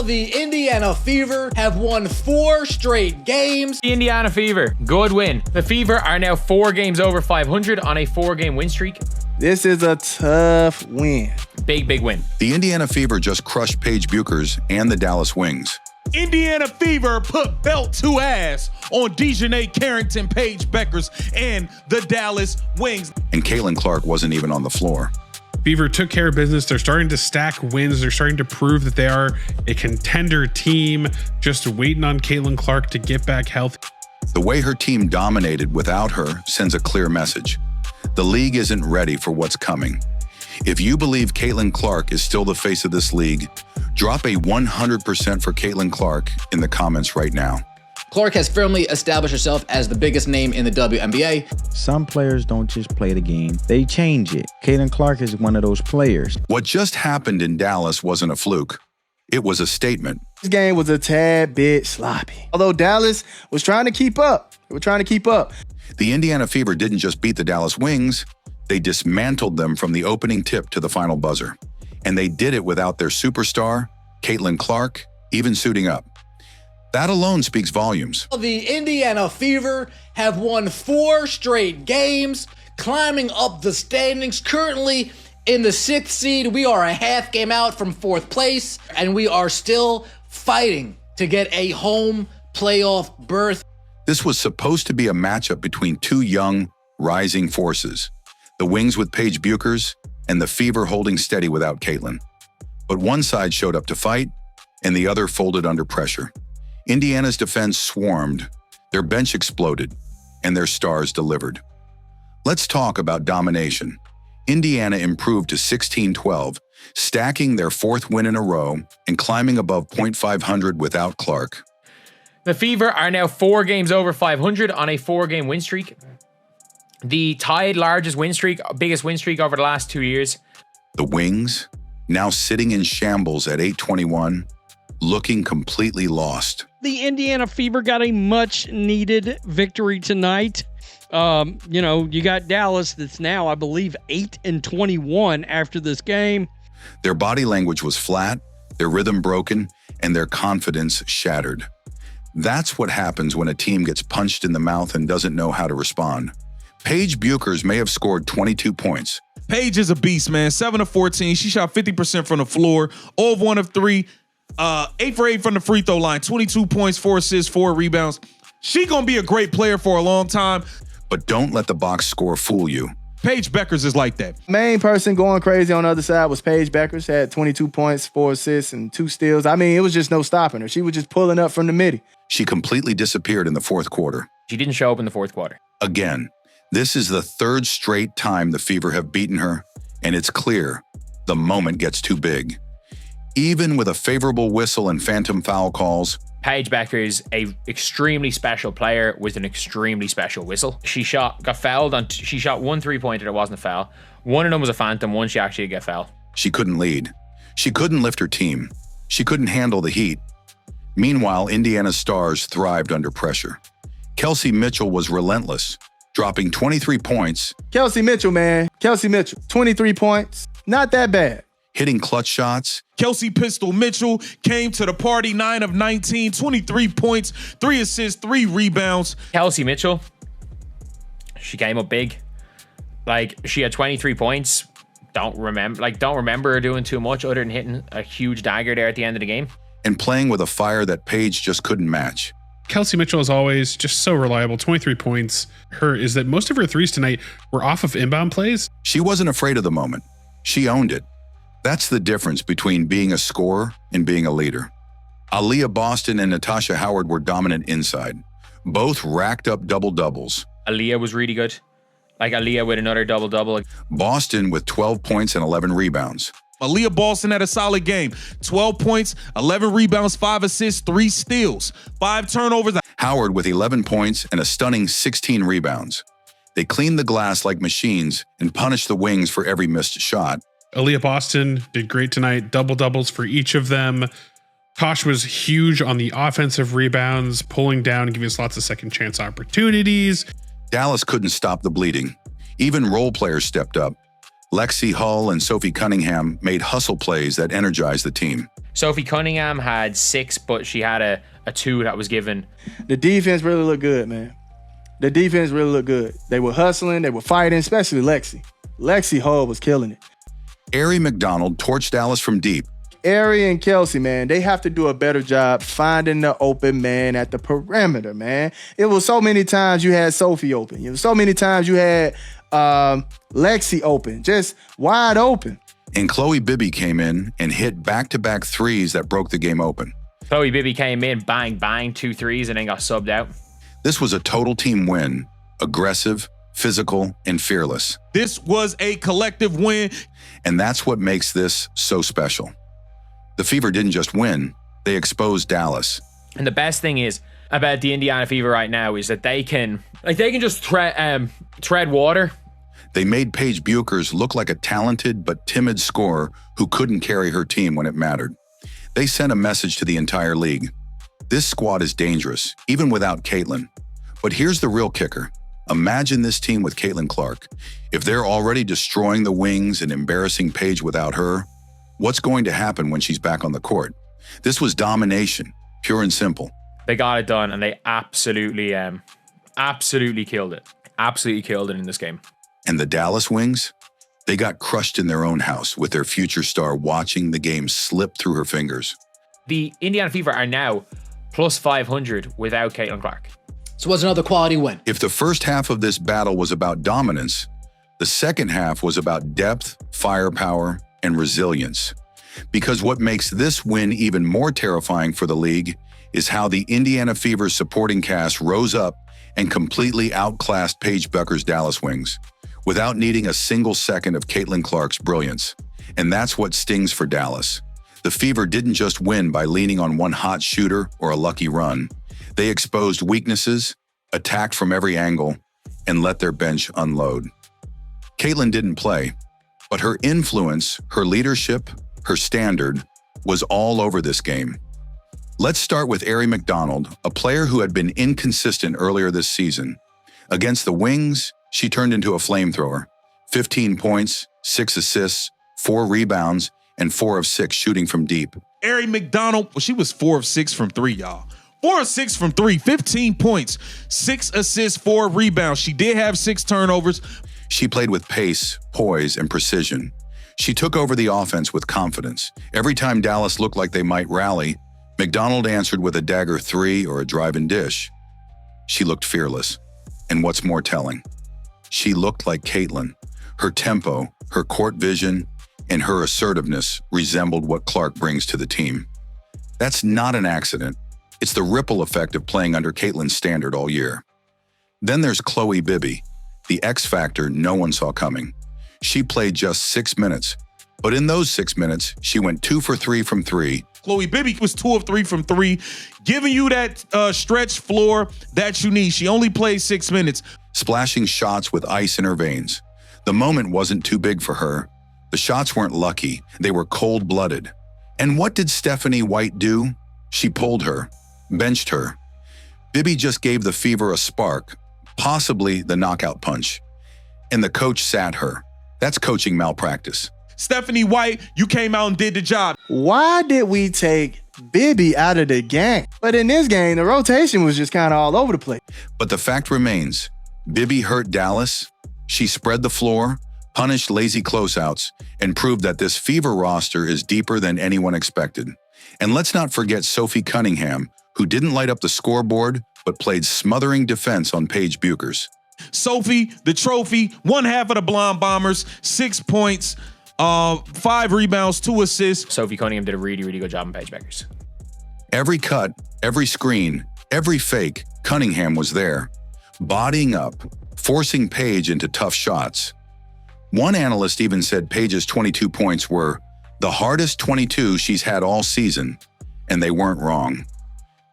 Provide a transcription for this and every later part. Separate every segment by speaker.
Speaker 1: The Indiana Fever have won 4 straight games.
Speaker 2: The Indiana Fever, good win. The Fever are now 4 games over 500 on a 4-game win streak.
Speaker 3: This is a tough win.
Speaker 2: Big win.
Speaker 4: The Indiana Fever just crushed Paige Bueckers and the Dallas Wings.
Speaker 5: Indiana Fever put belt to ass on Dejanay Carrington, Paige Bueckers, and the Dallas Wings.
Speaker 4: And Caitlin Clark wasn't even on the floor.
Speaker 6: Fever took care of business. They're starting to stack wins. They're starting to prove that they are a contender team, just waiting on Caitlin Clark to get back healthy.
Speaker 4: The way her team dominated without her sends a clear message. The league isn't ready for what's coming. If you believe Caitlin Clark is still the face of this league, drop a 100% for Caitlin Clark in the comments right now.
Speaker 1: Clark has firmly established herself as the biggest name in the WNBA.
Speaker 7: Some players don't just play the game, they change it. Caitlin Clark is one of those players.
Speaker 4: What just happened in Dallas wasn't a fluke. It was a statement.
Speaker 3: This game was a tad bit sloppy. Although Dallas was trying to keep up. They were trying to keep up.
Speaker 4: The Indiana Fever didn't just beat the Dallas Wings, they dismantled them from the opening tip to the final buzzer. And they did it without their superstar, Caitlin Clark, even suiting up. That alone speaks volumes.
Speaker 1: The Indiana Fever have won 4 straight games, climbing up the standings. Currently in the 6th seed, we are a half game out from 4th place, and we are still fighting to get a home playoff berth.
Speaker 4: This was supposed to be a matchup between 2 young, rising forces. The Wings with Paige Bueckers and the Fever holding steady without Caitlin. But one side showed up to fight, and the other folded under pressure. Indiana's defense swarmed, their bench exploded, and their stars delivered. Let's talk about domination. Indiana improved to 16-12, stacking their 4th win in a row and climbing above .500 without Clark.
Speaker 2: The Fever are now 4 games over 500 on a 4-game win streak. The tied largest win streak, biggest win streak over the last 2 years.
Speaker 4: The Wings, now sitting in shambles at 8-21, looking completely lost.
Speaker 8: The Indiana Fever got a much-needed victory tonight. You got Dallas that's now, I believe, 8-21 after this game.
Speaker 4: Their body language was flat, their rhythm broken, and their confidence shattered. That's what happens when a team gets punched in the mouth and doesn't know how to respond. Paige Bueckers may have scored 22 points.
Speaker 5: Paige is a beast, man. 7 of 14. She shot 50% from the floor. 0 of 1 of 3. 8 for 8 from the free throw line. 22 points, 4 assists, 4 rebounds. She gonna be a great player for a long time.
Speaker 4: But don't let the box score fool you.
Speaker 5: Paige Bueckers is like that.
Speaker 3: Main person going crazy on the other side was Paige Bueckers. Had 22 points, 4 assists, and 2 steals. I mean, it was just no stopping her. She was just pulling up from the midi.
Speaker 4: She completely disappeared in the 4th quarter.
Speaker 2: She didn't show up in the 4th quarter.
Speaker 4: Again, this is the 3rd straight time the Fever have beaten her, and it's clear the moment gets too big. Even with a favorable whistle and phantom foul calls,
Speaker 2: Paige Bueckers, a extremely special player with an extremely special whistle. She shot 1 3-pointer that wasn't a foul. One of them was a phantom, one she actually got foul.
Speaker 4: she couldn't lead. She couldn't lift her team. She couldn't handle the heat. Meanwhile, Indiana's stars thrived under pressure. Kelsey Mitchell was relentless, dropping 23 points.
Speaker 3: Kelsey Mitchell, man. Kelsey Mitchell, 23 points. Not that bad.
Speaker 4: Hitting clutch shots.
Speaker 5: Kelsey Pistol Mitchell came to the party 9 of 19, 23 points, 3 assists, 3 rebounds.
Speaker 2: Kelsey Mitchell, she came up big. Like, she had 23 points. Don't remember her doing too much other than hitting a huge dagger there at the end of the game.
Speaker 4: And playing with a fire that Paige just couldn't match.
Speaker 6: Kelsey Mitchell is always just so reliable. 23 points. Is that most of her threes tonight were off of inbound plays.
Speaker 4: She wasn't afraid of the moment. She owned it. That's the difference between being a scorer and being a leader. Aaliyah Boston and Natasha Howard were dominant inside. Both racked up double-doubles.
Speaker 2: Aaliyah was really good. Like Aaliyah with another double-double.
Speaker 4: Boston with 12 points and 11 rebounds.
Speaker 5: Aaliyah Boston had a solid game. 12 points, 11 rebounds, 5 assists, 3 steals, 5 turnovers.
Speaker 4: Howard with 11 points and a stunning 16 rebounds. They cleaned the glass like machines and punished the Wings for every missed shot.
Speaker 6: Aaliyah Boston did great tonight. Double-doubles for each of them. Tosh was huge on the offensive rebounds, pulling down and giving us lots of second chance opportunities.
Speaker 4: Dallas couldn't stop the bleeding. Even role players stepped up. Lexi Hull and Sophie Cunningham made hustle plays that energized the team.
Speaker 2: Sophie Cunningham had 6, but she had a 2 that was given.
Speaker 3: The defense really looked good, man. The defense really looked good. They were hustling. They were fighting, especially Lexi. Lexi Hull was killing it.
Speaker 4: Arie McDonald torched Dallas from deep.
Speaker 3: Arie and Kelsey, man, they have to do a better job finding the open man at the perimeter, man. It was so many times you had Sophie open. It was so many times you had Lexi open, just wide open.
Speaker 4: And Chloe Bibby came in and hit back-to-back threes that broke the game open.
Speaker 2: Chloe Bibby came in, bang, bang, 2 threes, and then got subbed out.
Speaker 4: This was a total team win. Aggressive, physical, and fearless.
Speaker 5: This was a collective win.
Speaker 4: And that's what makes this so special. The Fever didn't just win, they exposed Dallas.
Speaker 2: And the best thing is about the Indiana Fever right now is that they can just tread water.
Speaker 4: They made Paige Bueckers look like a talented but timid scorer who couldn't carry her team when it mattered. They sent a message to the entire league. This squad is dangerous, even without Caitlin. But here's the real kicker. Imagine this team with Caitlin Clark. If they're already destroying the Wings and embarrassing Paige without her, what's going to happen when she's back on the court? This was domination, pure and simple.
Speaker 2: They got it done, and they absolutely killed it. Absolutely killed it in this game.
Speaker 4: And the Dallas Wings? They got crushed in their own house with their future star watching the game slip through her fingers.
Speaker 2: The Indiana Fever are now plus 500 without Caitlin Clark.
Speaker 1: So it was another quality win.
Speaker 4: If the first half of this battle was about dominance, the second half was about depth, firepower, and resilience. Because what makes this win even more terrifying for the league is how the Indiana Fever supporting cast rose up and completely outclassed Paige Bueckers' Dallas Wings without needing a single second of Caitlin Clark's brilliance. And that's what stings for Dallas. The Fever didn't just win by leaning on one hot shooter or a lucky run. They exposed weaknesses, attacked from every angle, and let their bench unload. Caitlin didn't play, but her influence, her leadership, her standard was all over this game. Let's start with Arie McDonald, a player who had been inconsistent earlier this season. Against the Wings, she turned into a flamethrower. 15 points, 6 assists, 4 rebounds, and 4 of 6 shooting from deep.
Speaker 5: Arie McDonald, well, she was 4 of 6 from 3, y'all. 4 of 6 from 3, 15 points, 6 assists, 4 rebounds. She did have 6 turnovers.
Speaker 4: She played with pace, poise, and precision. She took over the offense with confidence. Every time Dallas looked like they might rally, McDonald answered with a dagger 3 or a drive-in dish. She looked fearless. And what's more telling, she looked like Caitlin. Her tempo, her court vision, and her assertiveness resembled what Clark brings to the team. That's not an accident. It's the ripple effect of playing under Caitlin's standard all year. Then there's Chloe Bibby, the X factor no one saw coming. She played just 6 minutes, but in those 6 minutes, she went 2 for 3 from 3.
Speaker 5: Chloe Bibby was 2 of 3 from 3, giving you that stretch floor that you need. She only played 6 minutes.
Speaker 4: Splashing shots with ice in her veins. The moment wasn't too big for her. The shots weren't lucky. They were cold-blooded. And what did Stephanie White do? She pulled her, benched her. Bibby just gave the Fever a spark, possibly the knockout punch. And the coach sat her. That's coaching malpractice.
Speaker 5: Stephanie White, you came out and did the job.
Speaker 3: Why did we take Bibby out of the game? But in this game, the rotation was just kind of all over the place.
Speaker 4: But the fact remains, Bibby hurt Dallas. She spread the floor, punished lazy closeouts, and proved that this Fever roster is deeper than anyone expected. And let's not forget Sophie Cunningham, who didn't light up the scoreboard, but played smothering defense on Paige Bueckers.
Speaker 5: Sophie, the trophy, 1/2 of the Blonde Bombers, 6 points, 5 rebounds, 2 assists.
Speaker 2: Sophie Cunningham did a really, really good job on Paige Bueckers.
Speaker 4: Every cut, every screen, every fake, Cunningham was there, bodying up, forcing Paige into tough shots. One analyst even said Paige's 22 points were the hardest 22 she's had all season, and they weren't wrong.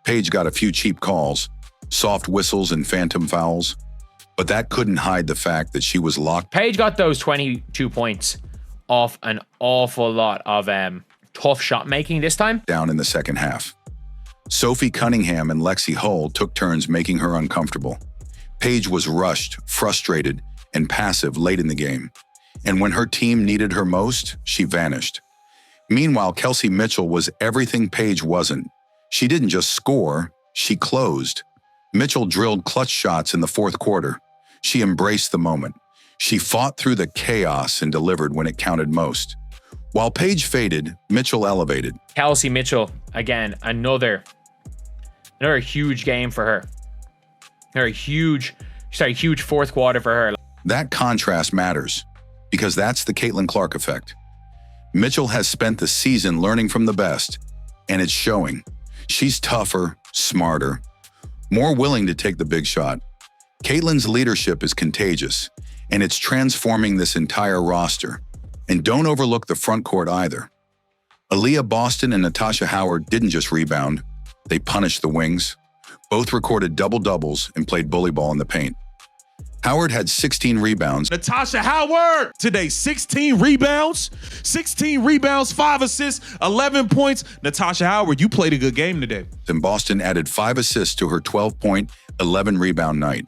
Speaker 4: Paige got a few cheap calls, soft whistles and phantom fouls, but that couldn't hide the fact that she was locked.
Speaker 2: Paige got those 22 points off an awful lot of tough shot making this time.
Speaker 4: Down in the second half. Sophie Cunningham and Lexi Hull took turns making her uncomfortable. Paige was rushed, frustrated, and passive late in the game. And when her team needed her most, she vanished. Meanwhile, Kelsey Mitchell was everything Paige wasn't. She didn't just score, she closed. Mitchell drilled clutch shots in the fourth quarter. She embraced the moment. She fought through the chaos and delivered when it counted most. While Paige faded, Mitchell elevated.
Speaker 2: Kelsey Mitchell, again, another huge game for her. Huge fourth quarter for her.
Speaker 4: That contrast matters, because that's the Caitlin Clark effect. Mitchell has spent the season learning from the best, and it's showing. She's tougher, smarter, more willing to take the big shot. Caitlin's leadership is contagious, and it's transforming this entire roster. And don't overlook the front court either. Aaliyah Boston and Natasha Howard didn't just rebound, they punished the wings. Both recorded double-doubles and played bully ball in the paint. Howard had 16 rebounds.
Speaker 5: Natasha Howard today, 16 rebounds, 5 assists, 11 points. Natasha Howard, you played a good game today.
Speaker 4: And Boston added 5 assists to her 12-point, 11-rebound night.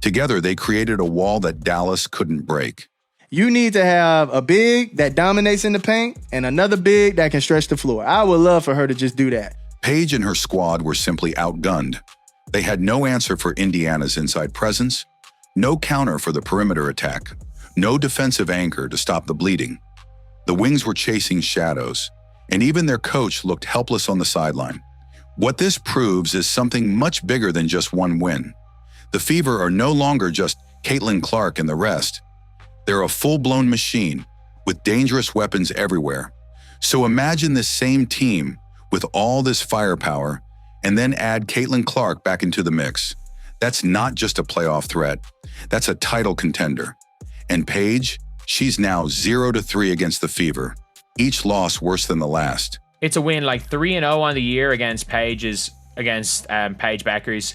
Speaker 4: Together, they created a wall that Dallas couldn't break.
Speaker 3: You need to have a big that dominates in the paint and another big that can stretch the floor. I would love for her to just do that.
Speaker 4: Paige and her squad were simply outgunned. They had no answer for Indiana's inside presence, no counter for the perimeter attack, no defensive anchor to stop the bleeding. The Wings were chasing shadows, and even their coach looked helpless on the sideline. What this proves is something much bigger than just one win. The Fever are no longer just Caitlin Clark and the rest. They're a full-blown machine with dangerous weapons everywhere. So imagine this same team with all this firepower and then add Caitlin Clark back into the mix. That's not just a playoff threat. That's a title contender. And Paige, she's now 0-3 against the Fever. Each loss worse than the last.
Speaker 2: It's a win, like 3-0 on the year against Paige Bueckers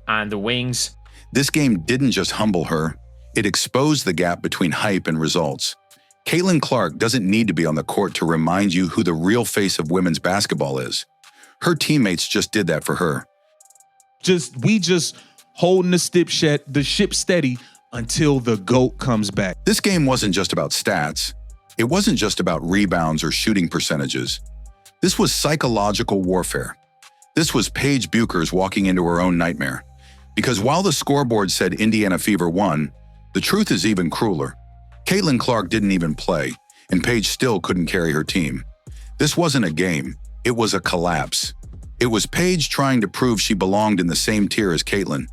Speaker 2: and the Wings.
Speaker 4: This game didn't just humble her. It exposed the gap between hype and results. Caitlin Clark doesn't need to be on the court to remind you who the real face of women's basketball is. Her teammates just did that for her.
Speaker 5: We just holding the ship steady until the GOAT comes back.
Speaker 4: This game wasn't just about stats. It wasn't just about rebounds or shooting percentages. This was psychological warfare. This was Paige Bueckers walking into her own nightmare. Because while the scoreboard said Indiana Fever won, the truth is even crueler. Caitlin Clark didn't even play, and Paige still couldn't carry her team. This wasn't a game. It was a collapse. It was Paige trying to prove she belonged in the same tier as Caitlin,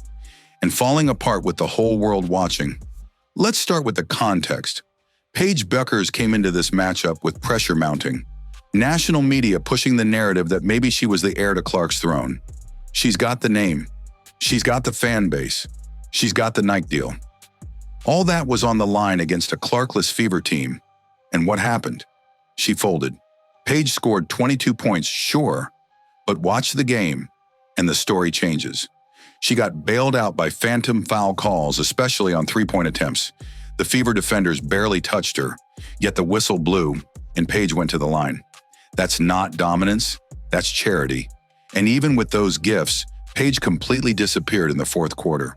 Speaker 4: and falling apart with the whole world watching. Let's start with the context. Paige Bueckers came into this matchup with pressure mounting. National media pushing the narrative that maybe she was the heir to Clark's throne. She's got the name. She's got the fan base. She's got the Nike deal. All that was on the line against a Clarkless Fever team. And what happened? She folded. Paige scored 22 points, sure, but watch the game, and the story changes. She got bailed out by phantom foul calls, especially on three-point attempts. The Fever defenders barely touched her, yet the whistle blew, and Paige went to the line. That's not dominance, that's charity. And even with those gifts, Paige completely disappeared in the fourth quarter.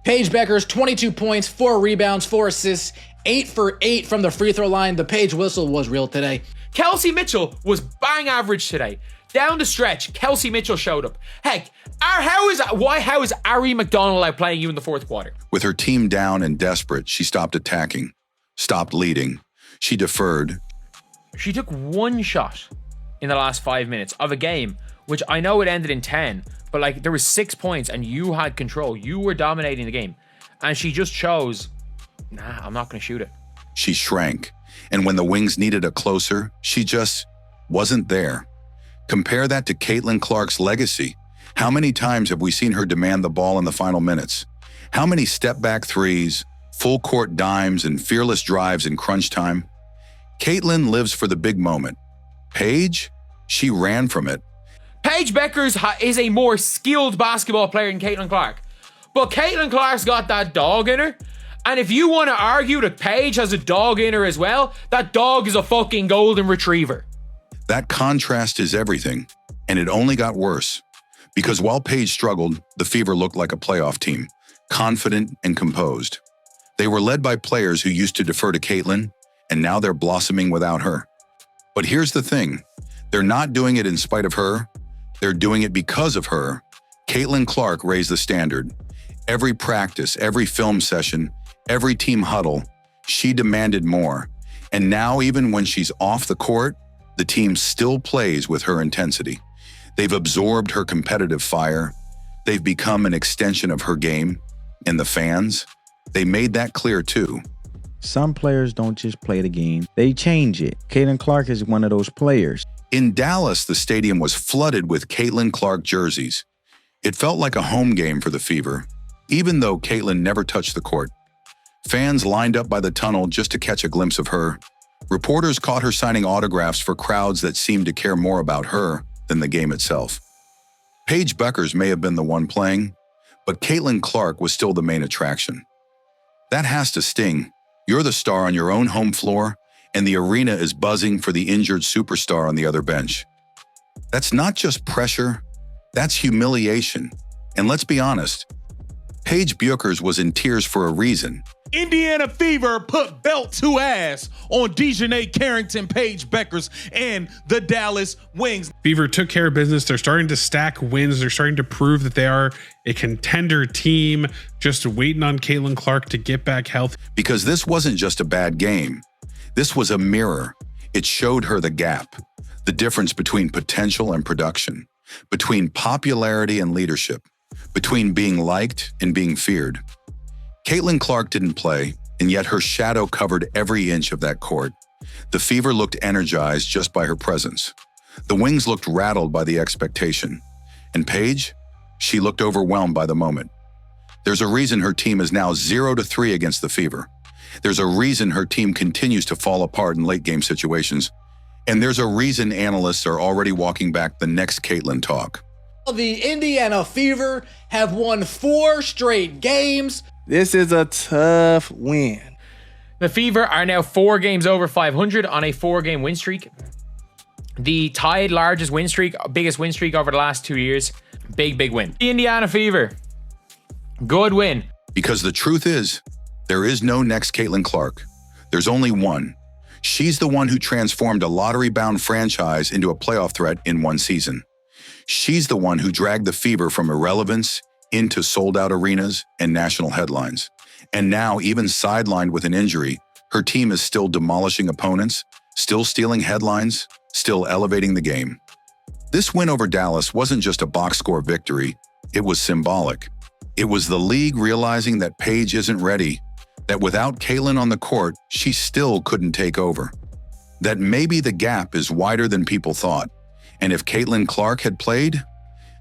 Speaker 1: Paige Bueckers, 22 points, 4 rebounds, 4 assists, 8 for 8 from the free throw line. The Paige whistle was real today.
Speaker 2: Kelsey Mitchell was bang average today. Down the stretch, Kelsey Mitchell showed up. Heck, how is Ari McDonald outplaying you in the fourth quarter?
Speaker 4: With her team down and desperate, she stopped attacking, stopped leading. She deferred.
Speaker 2: She took one shot in the last 5 minutes of a game, which I know it ended in 10, but like there was 6 points and you had control. You were dominating the game. And she just chose, nah, I'm not going to shoot it.
Speaker 4: She shrank. And when the Wings needed a closer, she just wasn't there. Compare that to Caitlin Clark's legacy. How many times have we seen her demand the ball in the final minutes? How many step-back threes, full-court dimes, and fearless drives in crunch time? Caitlin lives for the big moment. Paige, she ran from it.
Speaker 2: Paige Bueckers is a more skilled basketball player than Caitlin Clark. But Caitlin Clark's got that dog in her. And if you want to argue that Paige has a dog in her as well, that dog is a fucking golden retriever.
Speaker 4: That contrast is everything, and it only got worse. Because while Paige struggled, the Fever looked like a playoff team, confident and composed. They were led by players who used to defer to Caitlin, and now they're blossoming without her. But here's the thing. They're not doing it in spite of her. They're doing it because of her. Caitlin Clark raised the standard. Every practice, every film session, every team huddle, she demanded more. And now, even when she's off the court, the team still plays with her intensity. They've absorbed her competitive fire. They've become an extension of her game. And the fans, they made that clear too.
Speaker 7: Some players don't just play the game, they change it. Caitlin Clark is one of those players.
Speaker 4: In Dallas, the stadium was flooded with Caitlin Clark jerseys. It felt like a home game for the Fever, even though Caitlin never touched the court. Fans lined up by the tunnel just to catch a glimpse of her. Reporters caught her signing autographs for crowds that seemed to care more about her than the game itself. Paige Bueckers may have been the one playing, but Caitlin Clark was still the main attraction. That has to sting. You're the star on your own home floor, and the arena is buzzing for the injured superstar on the other bench. That's not just pressure, that's humiliation. And let's be honest, Paige Bueckers was in tears for a reason.
Speaker 5: Indiana Fever put belt to ass on Dejanay Carrington, Paige Bueckers, and the Dallas Wings.
Speaker 6: Fever took care of business. They're starting to stack wins. They're starting to prove that they are a contender team, just waiting on Caitlin Clark to get back healthy.
Speaker 4: Because this wasn't just a bad game. This was a mirror. It showed her the gap, the difference between potential and production, between popularity and leadership, between being liked and being feared. Caitlin Clark didn't play, and yet her shadow covered every inch of that court. The Fever looked energized just by her presence. The Wings looked rattled by the expectation. And Paige, she looked overwhelmed by the moment. There's a reason her team is now 0-3 against the Fever. There's a reason her team continues to fall apart in late-game situations. And there's a reason analysts are already walking back the next Caitlin talk.
Speaker 1: The Indiana Fever have won 4 straight games.
Speaker 3: This is a tough win.
Speaker 2: The Fever are now 4 games over 500 on a 4-game win streak. The tied largest win streak, biggest win streak over the last 2 years. Big win. The Indiana Fever. Good win.
Speaker 4: Because the truth is, there is no next Caitlin Clark. There's only one. She's the one who transformed a lottery-bound franchise into a playoff threat in one season. She's the one who dragged the Fever from irrelevance into sold-out arenas and national headlines. And now, even sidelined with an injury, her team is still demolishing opponents, still stealing headlines, still elevating the game. This win over Dallas wasn't just a box score victory, it was symbolic. It was the league realizing that Paige isn't ready, that without Caitlin on the court, she still couldn't take over. That maybe the gap is wider than people thought. And if Caitlin Clark had played,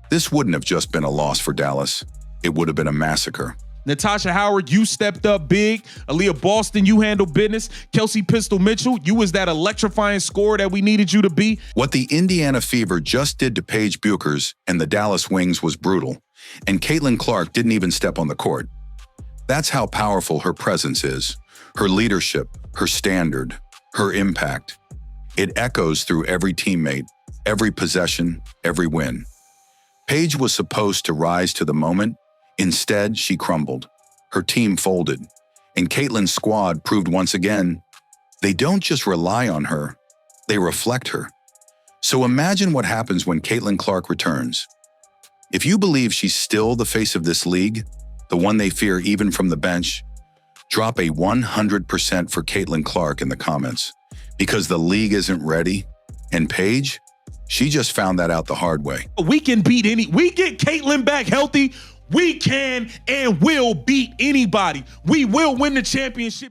Speaker 4: this wouldn't have just been a loss for Dallas. It would have been a massacre.
Speaker 5: Natasha Howard, you stepped up big. Aaliyah Boston, you handled business. Kelsey Pistol Mitchell, you was that electrifying scorer that we needed you to be.
Speaker 4: What the Indiana Fever just did to Paige Bueckers and the Dallas Wings was brutal. And Caitlin Clark didn't even step on the court. That's how powerful her presence is, her leadership, her standard, her impact. It echoes through every teammate, every possession, every win. Paige was supposed to rise to the moment. Instead, she crumbled. Her team folded. And Caitlin's squad proved once again, they don't just rely on her, they reflect her. So imagine what happens when Caitlin Clark returns. If you believe she's still the face of this league, the one they fear even from the bench, drop a 100% for Caitlin Clark in the comments. Because the league isn't ready. And Paige, she just found that out the hard way.
Speaker 5: We can beat we get Caitlin back healthy. We can and will beat anybody. We will win the championship.